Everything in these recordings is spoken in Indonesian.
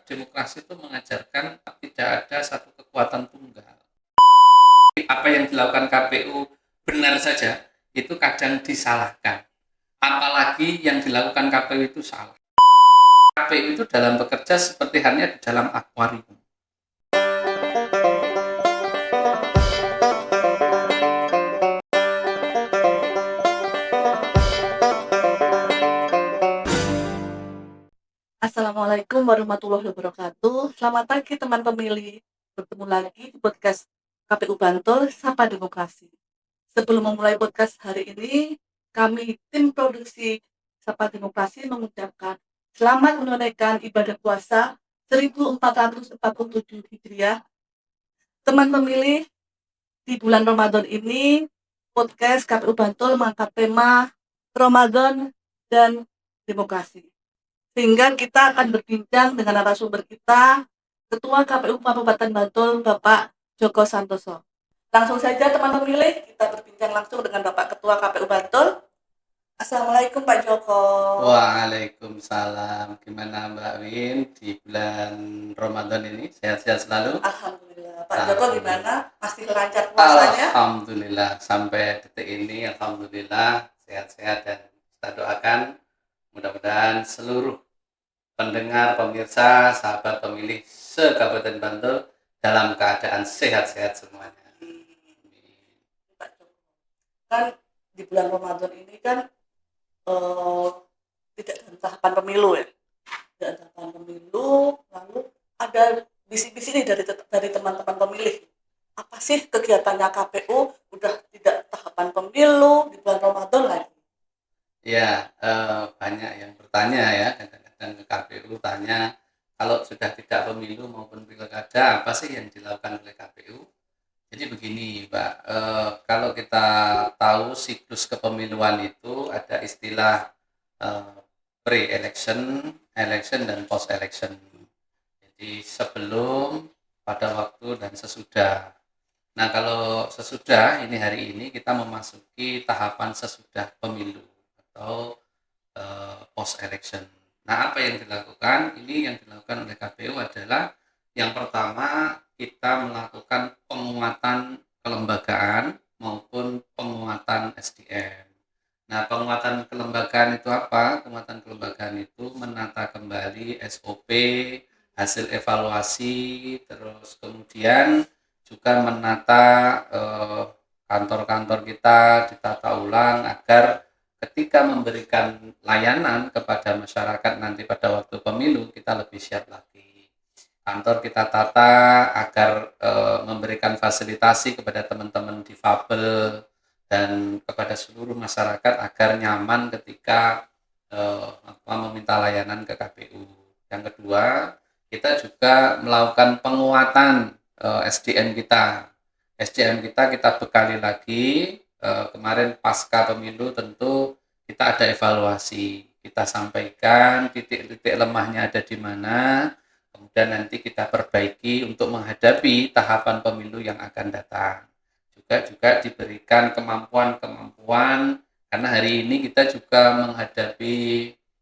demokrasi itu mengajarkan tidak ada satu kekuatan tunggal. Apa yang dilakukan KPU benar saja, itu kadang disalahkan. Apalagi yang dilakukan KPU itu salah. KPU itu dalam bekerja seperti halnya di dalam akuarium. Assalamualaikum warahmatullahi wabarakatuh. Selamat pagi teman pemilih. Bertemu lagi di podcast KPU Bantul Sapa Demokrasi. Sebelum memulai podcast hari ini, kami tim produksi Sapa Demokrasi mengucapkan selamat menunaikan ibadah puasa 1447 Hijriah. Teman pemilih, di bulan Ramadan ini podcast KPU Bantul mengangkat tema Ramadan dan demokrasi. Sehingga kita akan berbincang dengan narasumber kita, Ketua KPU Kabupaten Bantul, Bapak Joko Santoso. Langsung saja teman pemilih, kita berbincang langsung dengan Bapak Ketua KPU Bantul. Assalamualaikum Pak Joko. Waalaikumsalam. Gimana Mbak Win di bulan Ramadan ini? Sehat-sehat selalu? Alhamdulillah. Pak Joko gimana? Masih lancar puasanya? Alhamdulillah. Sampai detik ini Alhamdulillah sehat-sehat, dan kita doakan mudah-mudahan seluruh pendengar, pemirsa, sahabat pemilih se-Kabupaten Bantul dalam keadaan sehat-sehat semuanya. Pak Joko, kan di bulan Ramadan ini kan tidak ada tahapan pemilu ya, tidak ada tahapan pemilu, lalu ada bisik-bisik nih dari teman-teman pemilih. Apa sih kegiatannya KPU? Udah tidak tahapan pemilu di bulan Ramadan lagi. Ya, banyak yang bertanya ya, kadang-kadang ke KPU tanya, kalau sudah tidak pemilu maupun pilkada, apa sih yang dilakukan oleh KPU? Jadi begini Mbak, kalau kita tahu siklus kepemiluan itu ada istilah pre-election, election, dan post-election. Jadi sebelum, pada waktu, dan sesudah. Nah kalau sesudah, ini hari ini kita memasuki tahapan sesudah pemilu atau post-election. Nah apa yang dilakukan? Ini yang dilakukan oleh KPU adalah yang pertama, kita melakukan penguatan kelembagaan maupun penguatan SDM. Nah, penguatan kelembagaan itu apa? Penguatan kelembagaan itu menata kembali SOP, hasil evaluasi, terus kemudian juga menata kantor-kantor kita, ditata ulang agar ketika memberikan layanan kepada masyarakat nanti pada waktu pemilu, kita lebih siap lagi. Kantor kita tata agar memberikan fasilitasi kepada teman-teman difabel dan kepada seluruh masyarakat agar nyaman ketika meminta layanan ke KPU. Yang kedua, kita juga melakukan penguatan SDM kita. SDM kita bekali lagi. Kemarin pasca pemilu tentu kita ada evaluasi. Kita sampaikan titik-titik lemahnya ada di mana. Kemudian nanti kita perbaiki untuk menghadapi tahapan pemilu yang akan datang. Juga diberikan kemampuan-kemampuan, karena hari ini kita juga menghadapi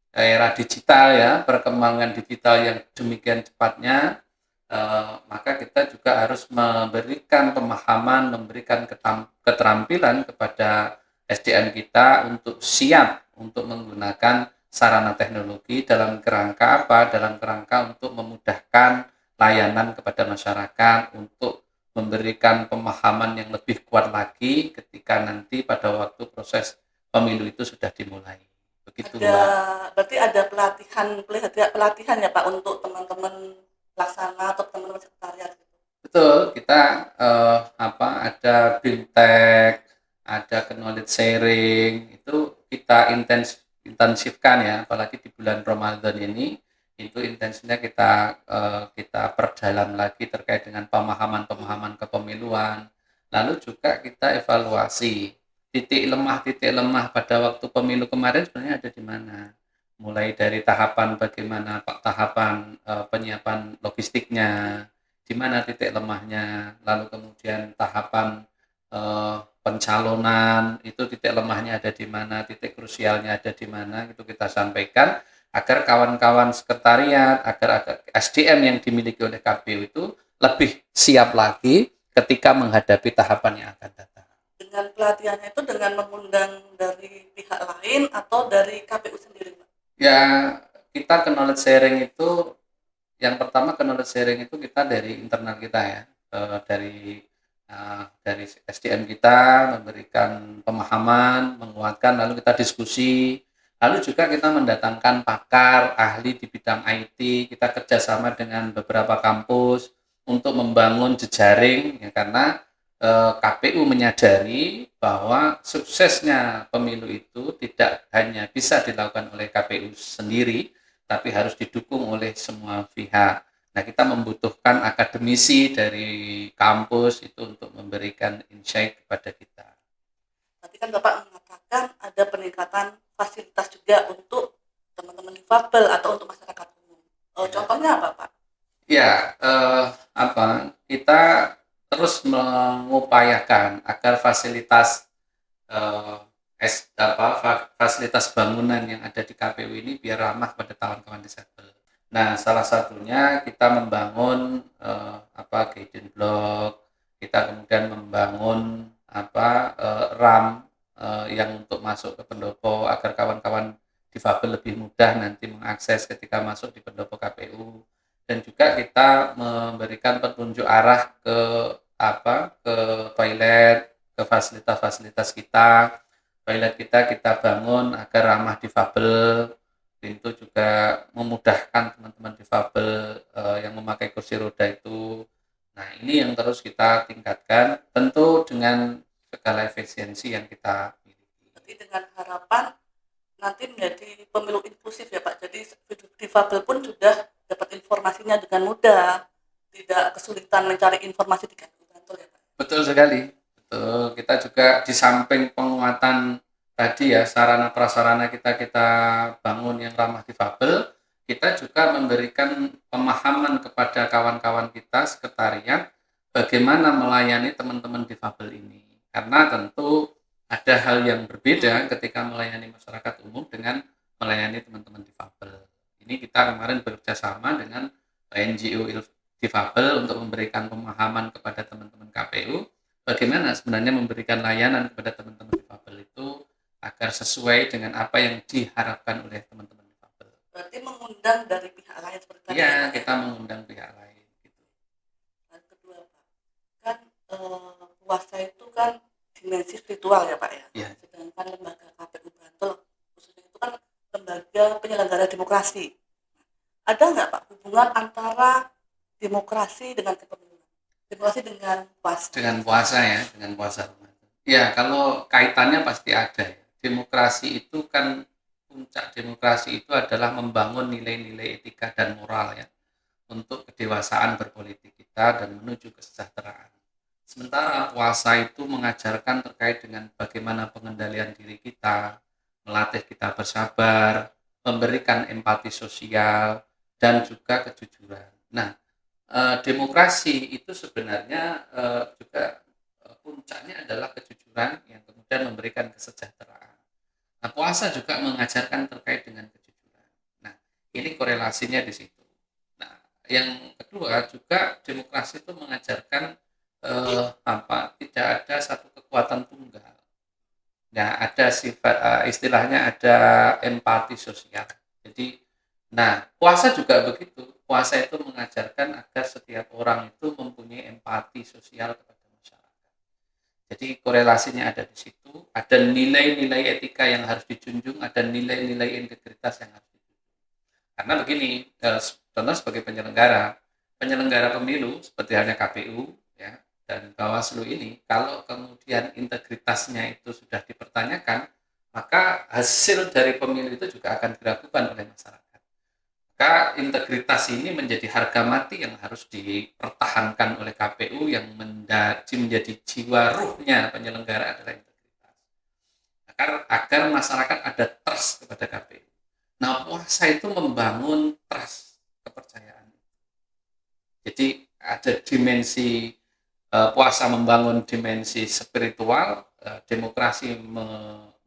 era digital ya, perkembangan digital yang demikian cepatnya, maka kita juga harus memberikan pemahaman, memberikan keterampilan kepada SDM kita untuk siap untuk menggunakan sarana teknologi dalam kerangka apa? Dalam kerangka untuk memudahkan layanan kepada masyarakat, untuk memberikan pemahaman yang lebih kuat lagi ketika nanti pada waktu proses pemilu itu sudah dimulai. Begitu, Mbak. Berarti ada pelatihan ya Pak untuk teman-teman pelaksana atau teman-teman sekretariat. Betul, kita ada BIMTEK, ada knowledge sharing, itu kita intensifkan ya, apalagi di bulan Ramadan ini, itu intensnya kita perdalam lagi terkait dengan pemahaman kepemiluan. Lalu juga kita evaluasi titik lemah pada waktu pemilu kemarin sebenarnya ada di mana. Mulai dari tahapan bagaimana tahapan penyiapan logistiknya, di mana titik lemahnya, lalu kemudian tahapan pencalonan itu titik lemahnya ada di mana, titik krusialnya ada di mana, itu kita sampaikan agar kawan-kawan sekretariat, agar SDM yang dimiliki oleh KPU itu lebih siap lagi ketika menghadapi tahapan yang akan datang. Dengan pelatihannya itu dengan mengundang dari pihak lain atau dari KPU sendiri, Pak? Ya, kita ke knowledge sharing itu, yang pertama ke knowledge sharing itu kita dari internal kita ya, dari SDM kita memberikan pemahaman, menguatkan, lalu kita diskusi, lalu juga kita mendatangkan pakar, ahli di bidang IT, kita kerjasama dengan beberapa kampus untuk membangun jejaring, ya, karena KPU menyadari bahwa suksesnya pemilu itu tidak hanya bisa dilakukan oleh KPU sendiri, tapi harus didukung oleh semua pihak. Nah, kita membutuhkan akademisi dari kampus itu untuk memberikan insight kepada kita. Tadi kan Bapak mengatakan ada peningkatan fasilitas juga untuk teman-teman difabel atau untuk masyarakat umum. Contohnya apa, Pak? Ya, kita terus mengupayakan agar eh, fasilitas bangunan yang ada di KPU ini biar ramah pada kawan-kawan disabel. Nah, salah satunya kita membangun guidance block, kita kemudian membangun RAM yang untuk masuk ke pendopo agar kawan-kawan difabel lebih mudah nanti mengakses ketika masuk di pendopo KPU. Dan juga kita memberikan petunjuk arah ke toilet, ke fasilitas-fasilitas kita. Toilet kita bangun agar ramah difabel. Pintu juga memudahkan teman-teman difabel yang memakai kursi roda itu. Nah, ini yang terus kita tingkatkan, tentu dengan segala efisiensi yang kita miliki. Jadi dengan harapan nanti menjadi pemilu inklusif ya Pak. Jadi difabel pun sudah dapat informasinya dengan mudah, tidak kesulitan mencari informasi di KPU Bantul ya Pak. Betul sekali. Betul. Kita juga di samping penguatan tadi ya, sarana prasarana kita bangun yang ramah difabel, kita juga memberikan pemahaman kepada kawan-kawan kita sekretariat bagaimana melayani teman-teman difabel ini. Karena tentu ada hal yang berbeda ketika melayani masyarakat umum dengan melayani teman-teman difabel. Ini kita kemarin bekerja sama dengan NGO difabel untuk memberikan pemahaman kepada teman-teman KPU bagaimana sebenarnya memberikan layanan kepada teman-teman difabel itu agar sesuai dengan apa yang diharapkan oleh teman-teman difabel. Berarti mengundang dari pihak lain seperti tadi. Iya, kita mengundang pihak lain. Gitu. Dan kedua Pak, kan puasa itu kan dimensi spiritual ya Pak ya. Ya. Sedangkan lembaga KPU Bantul khususnya itu kan lembaga penyelenggara demokrasi. Ada nggak Pak hubungan antara demokrasi dengan kepemiluan? Demokrasi dengan puasa. Dengan puasa ya, dengan puasa. Ya, kalau kaitannya pasti ada ya. Demokrasi itu kan, puncak demokrasi itu adalah membangun nilai-nilai etika dan moral ya untuk kedewasaan berpolitik kita dan menuju kesejahteraan. Sementara puasa itu mengajarkan terkait dengan bagaimana pengendalian diri kita, melatih kita bersabar, memberikan empati sosial, dan juga kejujuran. Nah, demokrasi itu sebenarnya juga puncaknya adalah kejujuran yang kemudian memberikan kesejahteraan. Nah, puasa juga mengajarkan terkait dengan kejujuran. Nah, ini korelasinya di situ. Nah, yang kedua juga demokrasi itu mengajarkan tidak ada satu kekuatan tunggal. Nah, ada sifat istilahnya ada empati sosial. Jadi, nah, puasa juga begitu. Puasa itu mengajarkan agar setiap orang itu mempunyai empati sosial kepada masyarakat. Jadi korelasinya ada di situ, ada nilai-nilai etika yang harus dijunjung, ada nilai-nilai integritas yang harus dijunjung. Karena begini, contoh sebagai penyelenggara pemilu seperti halnya KPU ya dan Bawaslu ini, kalau kemudian integritasnya itu sudah dipertanyakan, maka hasil dari pemilu itu juga akan diragukan oleh masyarakat. Maka integritas ini menjadi harga mati yang harus dipertahankan oleh KPU yang menjadi jiwa ruhnya penyelenggara adalah integritas. Agar masyarakat ada trust kepada KPU. Nah, puasa itu membangun trust, kepercayaan. Jadi ada dimensi puasa membangun dimensi spiritual, demokrasi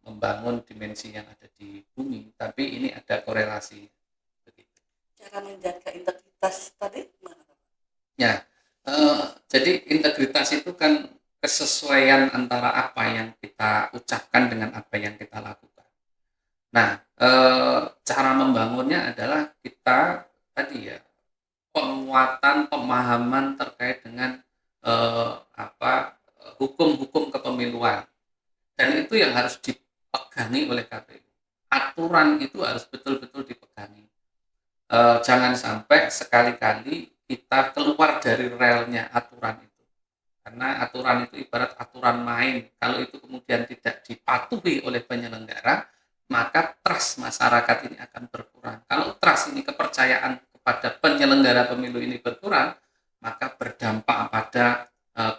membangun dimensi yang ada di bumi, tapi ini ada korelasi Cara menjaga integritas tadi gimana, Pak? Ya, jadi integritas itu kan kesesuaian antara apa yang kita ucapkan dengan apa yang kita lakukan. Nah, cara membangunnya adalah kita tadi ya, penguatan pemahaman terkait dengan hukum-hukum kepemiluan, dan itu yang harus dipegangi oleh KPU. Aturan itu harus betul-betul dipegangi. Jangan sampai sekali-kali kita keluar dari relnya aturan itu, karena aturan itu ibarat aturan main. Kalau itu kemudian tidak dipatuhi oleh penyelenggara, maka trust masyarakat ini akan berkurang. Kalau trust ini, kepercayaan kepada penyelenggara pemilu ini berkurang, maka berdampak pada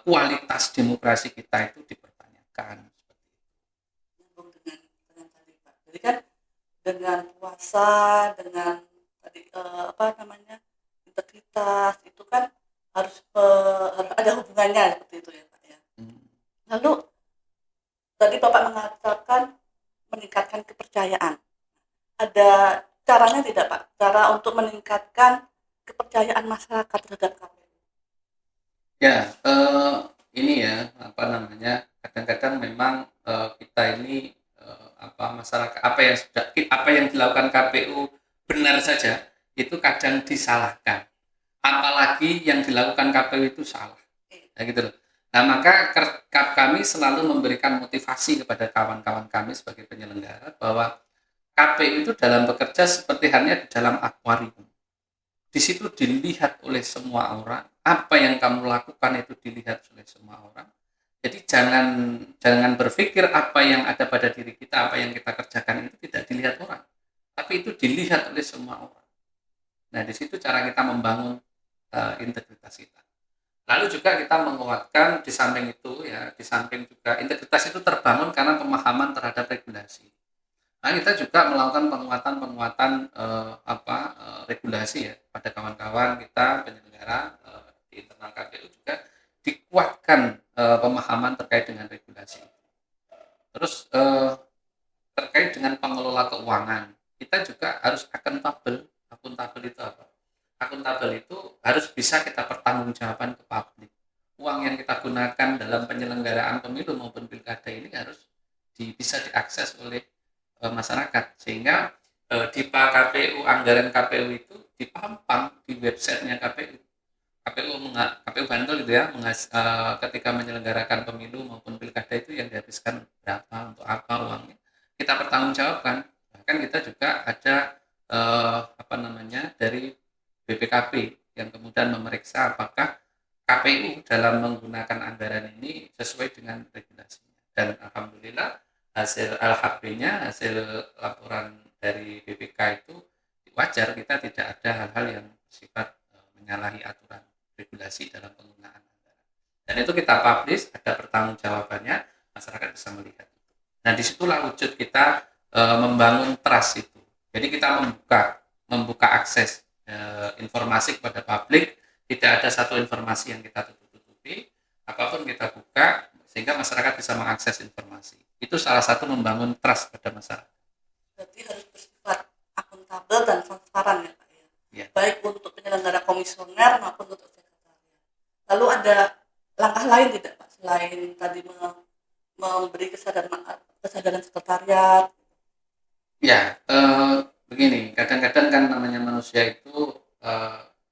kualitas demokrasi kita itu dipertanyakan. Nyambung dengan tadi, Pak. Jadi kan dengan puasa, dengan tadi apa namanya, integritas itu kan harus ada hubungannya seperti itu ya, Pak ya. Lalu tadi Bapak mengatakan meningkatkan kepercayaan. Ada caranya tidak, Pak? Cara untuk meningkatkan kepercayaan masyarakat terhadap KPU. Ya, ini ya, apa namanya, kadang-kadang memang kita ini masyarakat, apa yang dilakukan KPU benar saja, itu kadang disalahkan. Apalagi yang dilakukan KPU itu salah. Ya gitu loh. Nah, maka kami selalu memberikan motivasi kepada kawan-kawan kami sebagai penyelenggara bahwa KPU itu dalam bekerja seperti halnya di dalam akuarium. Di situ dilihat oleh semua orang, apa yang kamu lakukan itu dilihat oleh semua orang. Jadi jangan berpikir apa yang ada pada diri kita, apa yang kita kerjakan itu tidak dilihat orang, tapi itu dilihat oleh semua orang. Nah, di situ cara kita membangun integritas kita. Lalu juga kita menguatkan di samping itu ya, di samping juga integritas itu terbangun karena pemahaman terhadap regulasi. Nah, kita juga melakukan penguatan regulasi ya pada kawan-kawan kita penyelenggara di internal KPU, juga dikuatkan pemahaman terkait dengan regulasi. Terus terkait dengan pengelola keuangan, kita juga harus akuntabel. Akuntabel itu apa? Akuntabel itu harus bisa kita pertanggungjawabkan ke publik. Uang yang kita gunakan dalam penyelenggaraan pemilu maupun pilkada ini harus bisa diakses oleh masyarakat, sehingga di KPU, anggaran KPU itu dipampang di websitenya KPU. KPU Bantul itu ya, ketika menyelenggarakan pemilu maupun pilkada itu yang dihabiskan berapa, untuk apa uangnya, kita pertanggungjawabkan. Bahkan kita juga ada dari BPKP yang kemudian memeriksa apakah KPU dalam menggunakan anggaran ini sesuai dengan regulasinya. Dan alhamdulillah hasil LHP-nya, hasil laporan dari BPK itu wajar, kita tidak ada hal-hal yang bersifat menyalahi aturan regulasi dalam penggunaan anggaran. Dan itu kita publish, ada pertanggungjawabannya, masyarakat bisa melihat. Nah, disitulah wujud kita membangun trust itu. Jadi kita membuka akses informasi kepada publik, tidak ada satu informasi yang kita tutup-tutupi, apapun kita buka sehingga masyarakat bisa mengakses informasi. Itu salah satu membangun trust pada masyarakat. Berarti harus bersifat akuntabel dan transparan ya, Pak ya. Ya. Baik untuk penyelenggara komisioner maupun untuk sekretariat. Lalu ada langkah lain tidak, Pak, selain tadi memberi kesadaran sekretariat? Ya, begini, kadang-kadang kan namanya manusia itu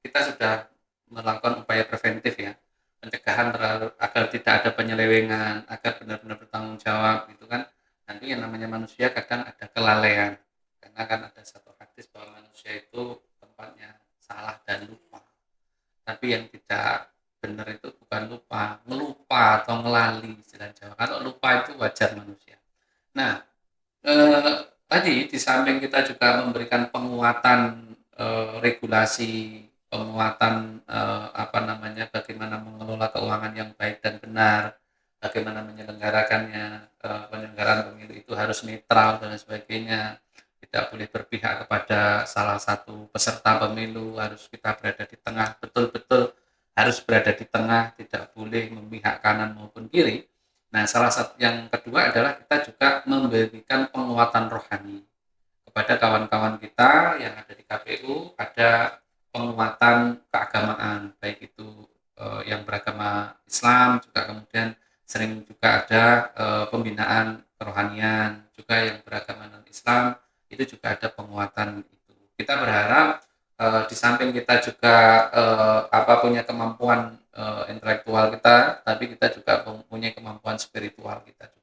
kita sudah melakukan upaya preventif ya, pencegahan agar tidak ada penyelewengan, agar benar-benar bertanggung jawab gitu kan. Nanti yang namanya manusia kadang ada kelalaian, karena kan ada satu hadis bahwa manusia itu tempatnya salah dan lupa. Tapi yang tidak benar itu bukan lupa, ngelupa atau ngelali istilah Jawa. Kalau lupa itu wajar manusia. Nah, tadi di samping kita juga memberikan penguatan regulasi, penguatan bagaimana mengelola keuangan yang baik dan benar, bagaimana menyelenggarakannya, penyelenggaraan pemilu itu harus netral dan sebagainya, tidak boleh berpihak kepada salah satu peserta pemilu, harus kita berada di tengah, betul-betul harus berada di tengah, tidak boleh memihak kanan maupun kiri. Nah, salah satu yang kedua adalah kita juga memberikan penguatan rohani kepada kawan-kawan kita yang ada di KPU ada penguatan keagamaan, baik itu yang beragama Islam, juga kemudian sering juga ada pembinaan kerohanian, juga yang beragama non-Islam itu juga ada penguatan itu. Kita berharap di samping kita juga punya kemampuan intelektual kita, tapi kita juga mempunyai kemampuan spiritual kita juga.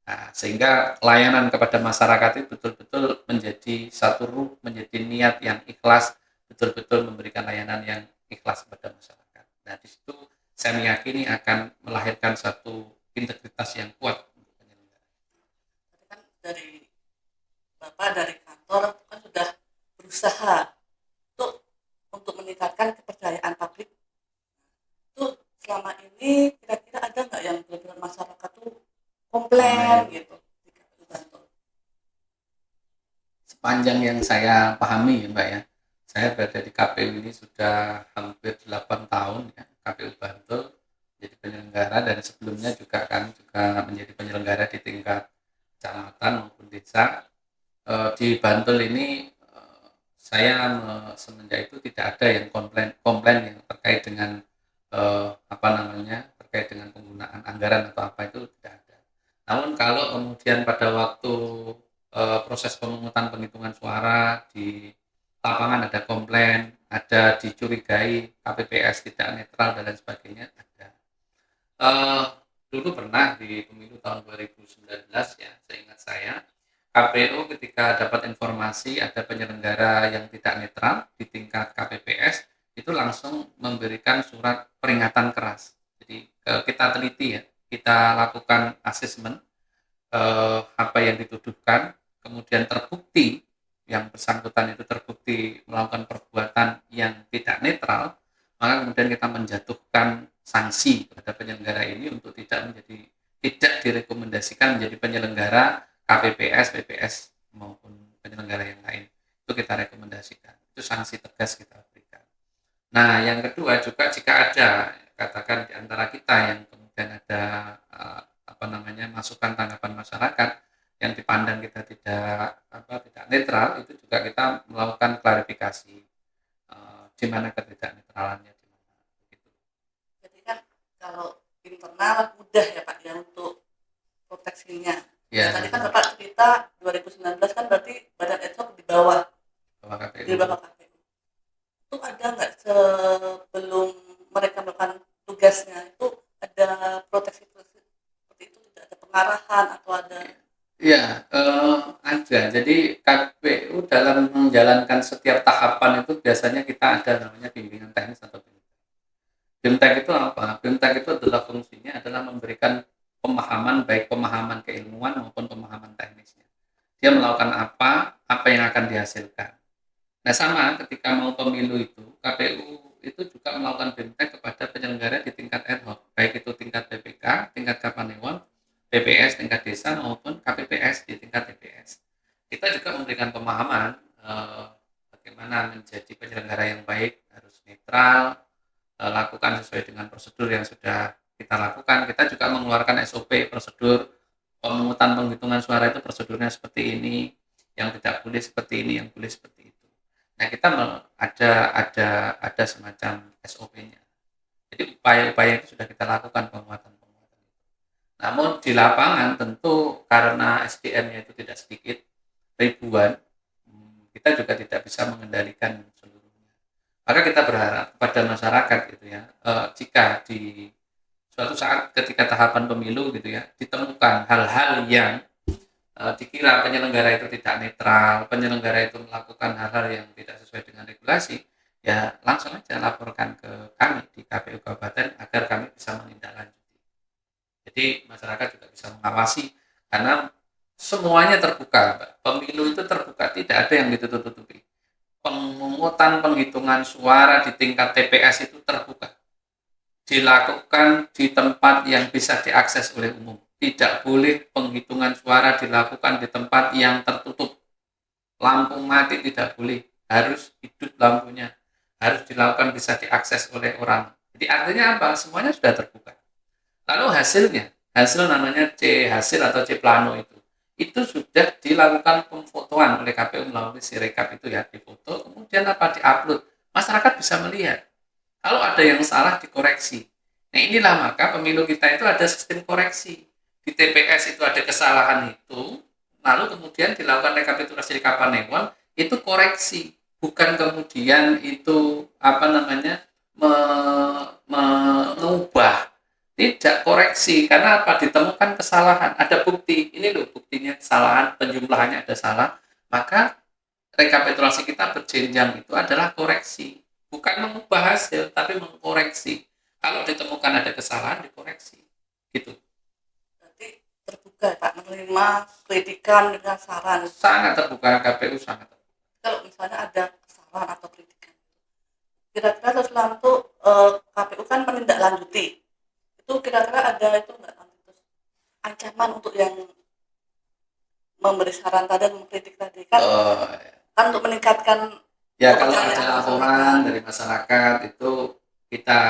Nah, sehingga layanan kepada masyarakat itu betul-betul menjadi satu ruh, menjadi niat yang ikhlas, betul-betul memberikan layanan yang ikhlas kepada masyarakat. Nah, di situ saya meyakini akan melahirkan satu integritas yang kuat untuk penyelenggara. Kan dari Bapak dari kantor kan sudah berusaha untuk meningkatkan kepercayaan publik. Itu selama ini kira-kira ada nggak yang benar-benar masyarakat tuh komplain gitu di KPU Bantul? Sepanjang yang saya pahami ya Mbak ya, saya berada di KPU ini sudah hampir 8 tahun ya, KPU Bantul jadi penyelenggara, dan sebelumnya juga menjadi penyelenggara di tingkat kecamatan maupun desa. Di Bantul ini saya semenjak itu tidak ada yang komplain yang terkait dengan terkait dengan penggunaan anggaran atau apa, itu tidak ada. Namun kalau kemudian pada waktu proses pemungutan penghitungan suara di lapangan ada komplain, ada dicurigai KPPS tidak netral dan lain sebagainya, ada. Dulu pernah di pemilu tahun 2019 ya, seingat saya, KPU ketika dapat informasi ada penyelenggara yang tidak netral di tingkat KPPS, itu langsung memberikan surat peringatan keras. Jadi kita teliti ya, kita lakukan asesmen apa yang dituduhkan, kemudian terbukti yang bersangkutan itu terbukti melakukan perbuatan yang tidak netral, maka kemudian kita menjatuhkan sanksi kepada penyelenggara ini untuk tidak direkomendasikan menjadi penyelenggara KPPS, PPS maupun penyelenggara yang lain. Itu kita rekomendasikan. Itu sanksi tegas kita berikan. Nah, yang kedua juga jika ada katakan di antara kita yang kemudian ada masukan tanggapan masyarakat yang dipandang kita tidak netral, itu juga kita melakukan klarifikasi di mana ketidaknetralannya di mana. Gitu. Jadi kan kalau internal mudah ya Pak ya untuk proteksinya. Ya. Tadi kan Bapak cerita 2019 kan berarti badan ad hoc di bawah KPU. Di bawah KPU. Itu ada nggak sebelum mereka melakukan tugasnya itu ada proteksi seperti itu, tidak ada pengarahan atau ada? Ya, ada. Jadi KPU dalam menjalankan setiap tahapan itu biasanya kita ada namanya bimbingan teknis atau BIMTEK. BIMTEK itu apa? BIMTEK itu adalah fungsinya adalah memberikan pemahaman, baik pemahaman keilmuan maupun pemahaman teknisnya. Dia melakukan apa yang akan dihasilkan. Nah, sama ketika mau pemilu itu, KPU itu juga melakukan BIMTEK kepada penyelenggara di tingkat ad hoc, baik itu tingkat PPK, tingkat Kapanewon, PPS tingkat desa maupun KPPS di tingkat TPS. Kita juga memberikan pemahaman bagaimana menjadi penyelenggara yang baik, harus netral, lakukan sesuai dengan prosedur yang sudah kita lakukan. Kita juga mengeluarkan SOP, prosedur pemungutan penghitungan suara itu prosedurnya seperti ini, yang tidak boleh seperti ini, yang boleh seperti itu. Nah, kita ada semacam SOP-nya. Jadi upaya-upaya itu sudah kita lakukan penguatan. Namun di lapangan tentu karena SDM-nya itu tidak sedikit, ribuan, kita juga tidak bisa mengendalikan seluruhnya. Maka kita berharap kepada masyarakat gitu ya, jika di suatu saat ketika tahapan pemilu gitu ya, ditemukan hal-hal yang dikira penyelenggara itu tidak netral, penyelenggara itu melakukan hal-hal yang tidak sesuai dengan regulasi, ya langsung aja laporkan ke kami di KPU Kabupaten agar kami bisa menindaklanjuti. Jadi masyarakat juga bisa mengawasi karena semuanya terbuka. Pemilu itu terbuka, tidak ada yang ditutup-tutupi. Pemungutan penghitungan suara di tingkat TPS itu terbuka. Dilakukan di tempat yang bisa diakses oleh umum. Tidak boleh penghitungan suara dilakukan di tempat yang tertutup. Lampu mati tidak boleh, harus hidup lampunya. Harus dilakukan bisa diakses oleh orang. Jadi artinya apa? Semuanya sudah terbuka. Lalu hasil namanya C hasil atau C plano itu sudah dilakukan pemfotoan oleh KPU melalui Sirekap itu ya, difoto, kemudian diupload. Masyarakat bisa melihat. Kalau ada yang salah dikoreksi. Nah inilah maka pemilu kita itu ada sistem koreksi. Di TPS itu ada kesalahan itu, lalu kemudian dilakukan rekapitulasi di Kapanewon, itu koreksi. Bukan kemudian itu mengubah, tidak koreksi. Karena apa? Ditemukan kesalahan, ada bukti. Ini loh buktinya kesalahan, penjumlahannya ada salah. Maka rekapitulasi kita berjenjang itu adalah koreksi. Bukan mengubah hasil, tapi mengkoreksi. Kalau ditemukan ada kesalahan, dikoreksi. Gitu. Berarti terbuka Pak menerima kritikan dengan saran. Sangat terbuka, KPU sangat terbuka. Kalau misalnya ada kesalahan atau kritikan, kira-kira setelah itu KPU kan menindaklanjuti. Itu kira-kira ada itu nggak ancaman untuk yang memberi saran tadi dan mengkritik tadi kan? Kan untuk meningkatkan ya kalau ada laporan dari masyarakat itu kita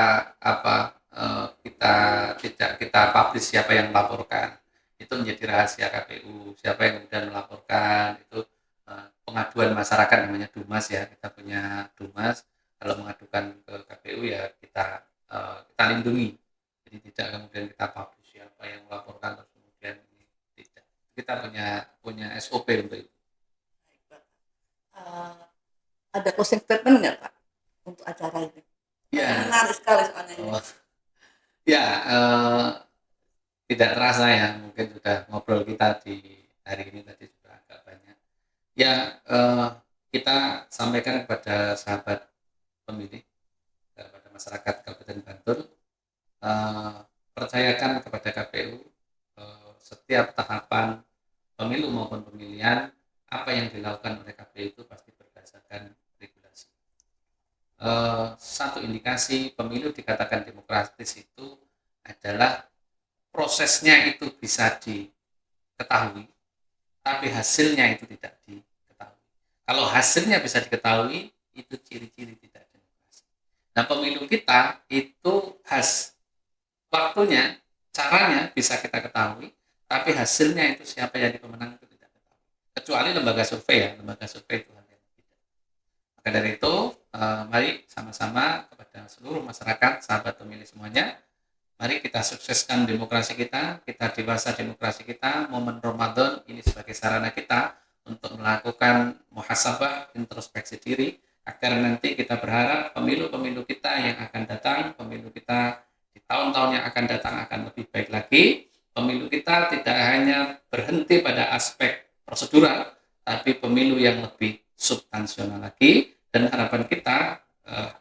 kita publish siapa yang melaporkan, itu menjadi rahasia KPU. Siapa yang kemudian melaporkan itu pengaduan masyarakat, namanya Dumas ya, kita punya Dumas. Kalau mengadukan ke KPU ya kita lindungi, jadi tidak kemudian kita publish siapa yang melaporkan terus kemudian ini, tidak. Kita punya SOP untuk itu. Ada closing statement nggak Pak untuk acara ini? Ya. Menarik sekali soalnya ini. Ya, tidak terasa ya, mungkin sudah ngobrol kita di hari ini tadi sudah agak banyak. Ya, kita sampaikan kepada sahabat pemilih, kepada masyarakat Kabupaten Bantul, percayakan kepada KPU setiap tahapan pemilu maupun pemilihan, apa yang dilakukan oleh KPU itu pasti berdasarkan regulasi. Satu indikasi pemilu dikatakan demokratis itu adalah prosesnya itu bisa diketahui, tapi hasilnya itu tidak diketahui. Kalau hasilnya bisa diketahui, itu ciri-ciri tidak demokrasi. Nah, pemilu kita itu waktunya, caranya bisa kita ketahui, tapi hasilnya itu siapa yang jadi pemenang itu tidak ketahui. Kecuali lembaga survei ya, lembaga survei itu hal yang tidak. Maka dari itu, mari sama-sama kepada seluruh masyarakat, sahabat pemilih semuanya, mari kita sukseskan demokrasi kita dewasa demokrasi kita. Momen Ramadan ini sebagai sarana kita untuk melakukan muhasabah, introspeksi diri, agar nanti kita berharap pemilu-pemilu kita yang akan datang, pemilu kita di tahun-tahun yang akan datang akan lebih baik lagi. Pemilu kita tidak hanya berhenti pada aspek prosedural, tapi pemilu yang lebih substansional lagi. Dan harapan kita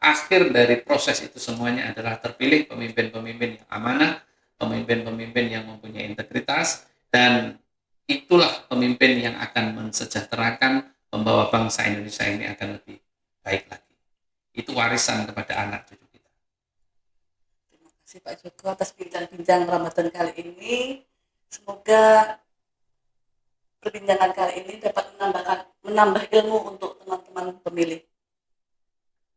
akhir dari proses itu semuanya adalah terpilih pemimpin-pemimpin yang amanah, pemimpin-pemimpin yang mempunyai integritas, dan itulah pemimpin yang akan mensejahterakan, membawa bangsa Indonesia ini akan lebih baik lagi. Itu warisan kepada anak cucu kita. Terima kasih Pak Joko atas bincang-bincang Ramadan kali ini. Semoga perbincangan kali ini dapat menambah ilmu untuk teman-teman pemilih.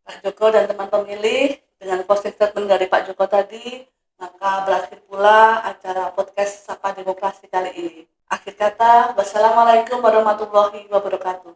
Pak Joko dan teman pemilih, dengan closing statement dari Pak Joko tadi, maka berakhir pula acara podcast Sapa Demokrasi kali ini. Akhir kata, wassalamualaikum warahmatullahi wabarakatuh.